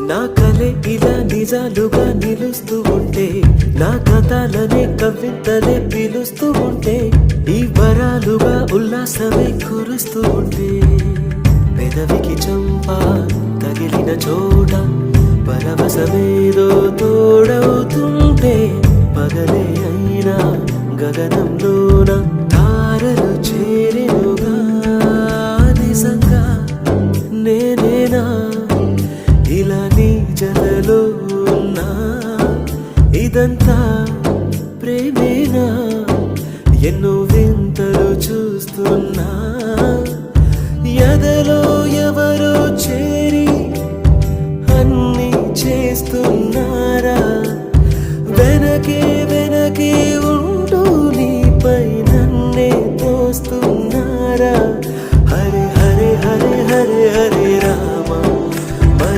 నా కలే ఇలా నిజాలుగా నిలుస్తూ ఉంటే, నా కథలనే కవితలే పిలుస్తూ ఉంటే, ఈ వరాలుగా ఉల్లాసమే కురుస్తూ ఉంటే, పెదవికి చంప తగిలిన చోట పరవశమేదో తోడవుతుంటే, పగలే అయినా గగనంలోన తారలు చేరెనుగా. నిజంగా నేనేనా ఇలా నీ జతలో ఉన్నా? ఇదంతా ప్రేమేనా? ఎన్నో వింతలు చూస్తున్నా, ఎదలో ఎవరో చేరి అన్ని చేస్తున్నా.